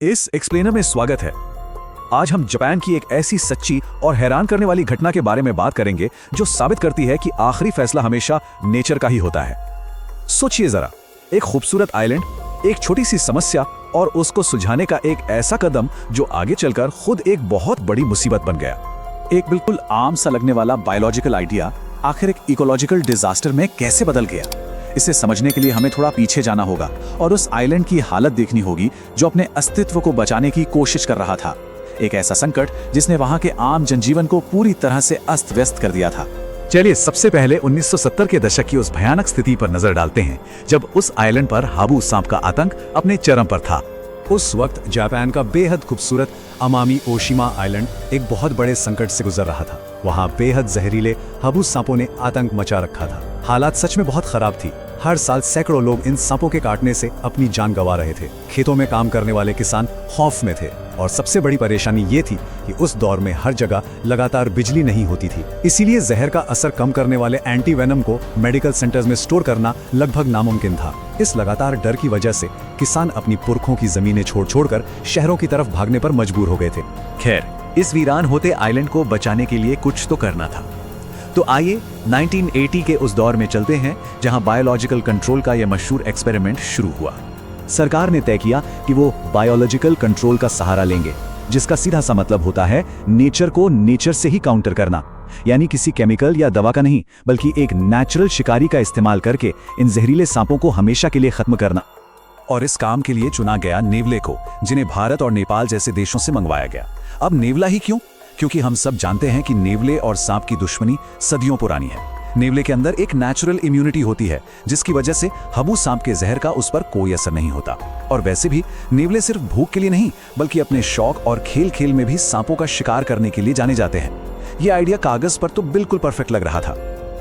इस एक्सप्लेनर में स्वागत है। आज हम जापान की एक ऐसी सच्ची और हैरान करने वाली घटना के बारे में बात करेंगे जो साबित करती है कि आखिरी फैसला हमेशा नेचर का ही होता है। सोचिए जरा, एक खूबसूरत आइलैंड, एक छोटी सी समस्या और उसको सुलझाने का एक ऐसा कदम जो आगे चलकर खुद एक बहुत बड़ी मुसीबत बन गया। एक बिल्कुल आम सा लगने वाला बायोलॉजिकल आइडिया आखिर एक इकोलॉजिकल डिजास्टर में कैसे बदल गया। इसे समझने के लिए हमें थोड़ा पीछे जाना होगा और उस आइलैंड की हालत देखनी होगी जो अपने अस्तित्व को बचाने की कोशिश कर रहा था। एक ऐसा संकट जिसने वहां के आम जनजीवन को पूरी तरह से अस्त व्यस्त कर दिया था। चलिए सबसे पहले 1970 के दशक की उस भयानक स्थिति पर नजर डालते हैं जब उस आइलैंड पर हाबू सांप का आतंक अपने चरम पर था। उस वक्त जापान का बेहद खूबसूरत अमामी ओशिमा आइलैंड एक बहुत बड़े संकट से गुजर रहा था। वहां बेहद जहरीले हाबू सांपों ने आतंक मचा रखा था। हालात सच में बहुत खराब थी। हर साल सैकड़ों लोग इन सांपों के काटने से अपनी जान गंवा रहे थे। खेतों में काम करने वाले किसान खौफ में थे और सबसे बड़ी परेशानी ये थी कि उस दौर में हर जगह लगातार बिजली नहीं होती थी। इसीलिए जहर का असर कम करने वाले एंटी वेनम को मेडिकल सेंटर्स में स्टोर करना लगभग नामुमकिन था। इस लगातार डर की वजह से किसान अपनी पुरखों की जमीनें छोड़कर शहरों की तरफ भागने पर मजबूर हो गए थे। खैर, इस वीरान होते आइलैंड को बचाने के लिए कुछ तो करना था। तो आइए 1980 के उस दौर में चलते हैं जहां बायोलॉजिकल कंट्रोल का यह मशहूर एक्सपेरिमेंट शुरू हुआ। सरकार ने तय किया कि वो बायोलॉजिकल कंट्रोल का सहारा लेंगे, जिसका सीधा सा मतलब होता है नेचर को नेचर से ही काउंटर करना, यानी किसी केमिकल या दवा का नहीं बल्कि एक नेचुरल शिकारी का इस्तेमाल करके इन जहरीले सांपों को हमेशा के लिए खत्म करना। और इस काम के लिए चुना गया नेवले को, जिन्हें भारत और नेपाल जैसे देशों से मंगवाया गया। अब नेवला ही क्यों? क्योंकि हम सब जानते हैं कि नेवले और सांप की दुश्मनी सदियों पुरानी है। नेवले के अंदर एक नेचुरल इम्यूनिटी होती है जिसकी वजह से हाबू सांप के जहर का उस पर कोई असर नहीं होता। और वैसे भी नेवले सिर्फ भूख के लिए नहीं बल्कि अपने शौक और खेल खेल में भी सांपों का शिकार करने के लिए जाने जाते हैं। ये आइडिया कागज पर तो बिल्कुल परफेक्ट लग रहा था।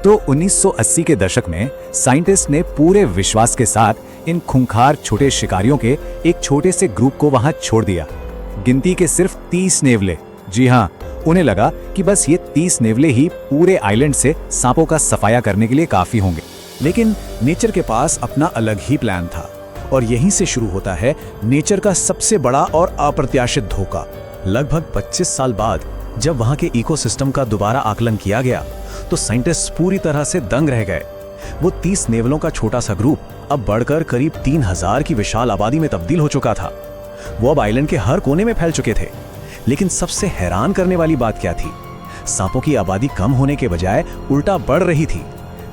तो 1980 के दशक में साइंटिस्ट ने पूरे विश्वास के साथ इन खूंखार छोटे शिकारियों के एक छोटे से ग्रुप को वहां छोड़ दिया। गिनती के सिर्फ 30 नेवले। जी हाँ, उन्हें लगा कि बस ये 30 नेवले ही पूरे आइलैंड से सांपों का सफाया करने के लिए काफी होंगे। लेकिन नेचर के पास अपना अलग ही प्लान था और यहीं से शुरू होता है नेचर का सबसे बड़ा और अप्रत्याशित धोखा। लगभग 25 साल बाद जब वहां के इकोसिस्टम का दोबारा आकलन किया गया तो साइंटिस्ट पूरी तरह से दंग रह गए। वो 30 नेवलों का छोटा सा ग्रुप अब बढ़कर करीब 3000 की विशाल आबादी में तब्दील हो चुका था। वो अब आइलैंड के हर कोने में फैल चुके थे। लेकिन सबसे हैरान करने वाली बात क्या थी? सांपों की आबादी कम होने के बजाय उल्टा बढ़ रही थी।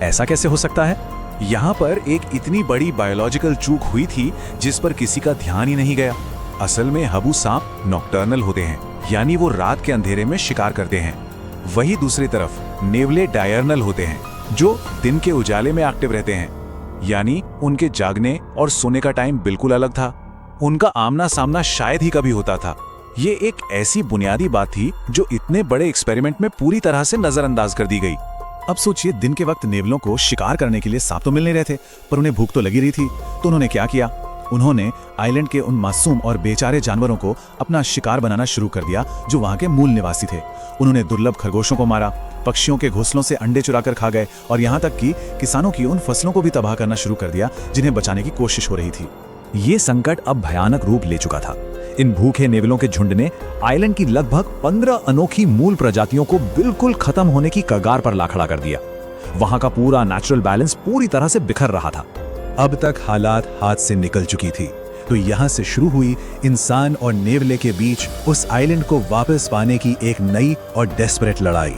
ऐसा कैसे हो सकता है? यहाँ पर एक इतनी बड़ी बायोलॉजिकल चूक हुई थी जिस पर किसी का ध्यान ही नहीं गया। असल में हाबू सांप नॉकटर्नल होते हैं, यानी वो रात के अंधेरे में शिकार करते हैं। वही दूसरी तरफ नेवले डायर्नल होते हैं जो दिन के उजाले में एक्टिव रहते हैं, यानी उनके जागने और सोने का टाइम बिल्कुल अलग था। उनका आमना सामना शायद ही कभी होता था। ये एक ऐसी बुनियादी बात थी जो इतने बड़े एक्सपेरिमेंट में पूरी तरह से नजरअंदाज कर दी गई। अब सोचिए, दिन के वक्त नेवलों को शिकार करने के लिए सांप तो मिल नहीं रहे थे, पर उन्हें भूख तो लगी रही थी। तो उन्होंने क्या किया? उन्होंने आइलैंड के उन मासूम और बेचारे जानवरों को अपना शिकार बनाना शुरू कर दिया जो वहां के मूल निवासी थे। उन्होंने दुर्लभ खरगोशों को मारा, पक्षियों के घोंसलों से अंडे चुराकर खा गए और यहाँ तक कि किसानों की उन फसलों को भी तबाह करना शुरू कर दिया जिन्हें बचाने की कोशिश हो रही थी। ये संकट अब भयानक रूप ले चुका था। इन भूखे नेवलों के झुंड ने आइलैंड की लगभग 15 अनोखी मूल प्रजातियों को बिल्कुल खत्म होने की कगार पर ला खड़ा कर दिया। वहां का पूरा नेचुरल बैलेंस पूरी तरह से बिखर रहा था। अब तक हालात हाथ से निकल चुकी थी। तो यहाँ से शुरू हुई इंसान और नेवले के बीच उस आइलैंड को वापस पाने की एक नई और डेस्परेट लड़ाई।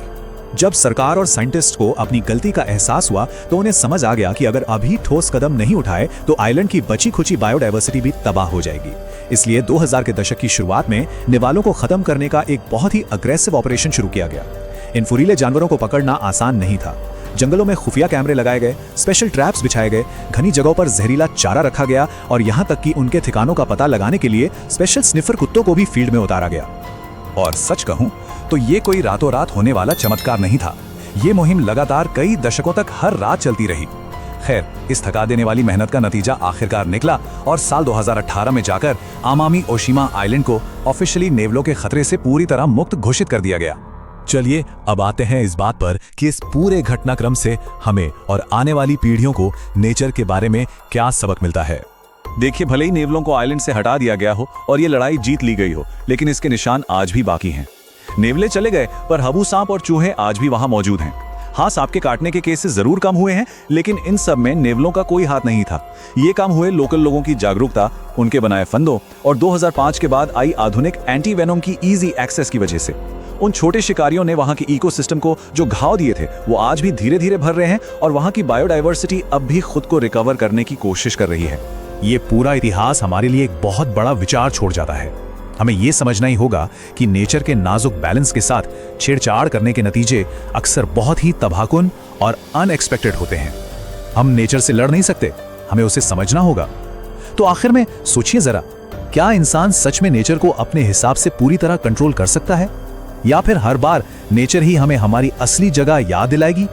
जब सरकार और साइंटिस्ट को अपनी गलती का एहसास हुआ तो उन्हें समझ आ गया कि अगर अभी ठोस कदम नहीं उठाए तो आइलैंड की बची खुची बायोडायवर्सिटी भी तबाह हो जाएगी। इसलिए 2000 के दशक की शुरुआत में नेवालों को खत्म करने का एक बहुत ही अग्रेसिव ऑपरेशन शुरू किया गया। इन फुरीले जानवरों को पकड़ना आसान नहीं था। जंगलों में खुफिया कैमरे लगाए गए, स्पेशल ट्रैप्स बिछाए गए, घनी जगहों पर जहरीला चारा रखा गया और यहाँ तक कि उनके ठिकानों का पता लगाने के लिए स्पेशल स्निफर कुत्तों को भी फील्ड में उतारा गया। और सच कहूं तो ये कोई रातों रात होने वाला चमत्कार नहीं था। ये मुहिम लगातार कई दशकों तक हर रात चलती रही। खैर, इस थका देने वाली मेहनत का नतीजा आखिरकार निकला और साल 2018 में जाकर अमामी ओशिमा आइलैंड को ऑफिशियली नेवलों के खतरे से पूरी तरह मुक्त घोषित कर दिया गया। चलिए अब आते हैं इस बात पर कि इस पूरे घटनाक्रम से हमें और आने वाली पीढ़ियों को नेचर के बारे में क्या सबक मिलता है। देखिए, भले ही नेवलों को आइलैंड से हटा दिया गया हो और ये लड़ाई जीत ली गई हो, लेकिन इसके निशान आज भी बाकी हैं। नेवले चले गए, पर हबू सांप और चूहे आज भी वहां मौजूद हैं। हाँ, सांप के काटने के केसेस जरूर कम हुए हैं, लेकिन इन सब में नेवलों का कोई हाथ नहीं था। ये काम हुए लोकल लोगों की जागरूकता, उनके बनाए फंदों और 2005 के बाद आई आधुनिक एंटी वेनोम की इजी एक्सेस की वजह से। उन छोटे शिकारियों ने वहां के इकोसिस्टम को जो घाव दिए थे, वो आज भी धीरे धीरे भर रहे हैं और वहां की बायोडायवर्सिटी अब भी खुद को रिकवर करने की कोशिश कर रही है। ये पूरा इतिहास हमारे लिए एक बहुत बड़ा विचार छोड़ जाता है। हमें ये समझना ही होगा कि नेचर के नाजुक बैलेंस के साथ छेड़छाड़ करने के नतीजे अक्सर बहुत ही तबाहकुन और अनएक्सपेक्टेड होते हैं। हम नेचर से लड़ नहीं सकते, हमें उसे समझना होगा। तो आखिर में सोचिए जरा, क्या इंसान सच में नेचर को अपने हिसाब से पूरी तरह कंट्रोल कर सकता है, या फिर हर बार नेचर ही हमें हमारी असली जगह याद दिलाएगी?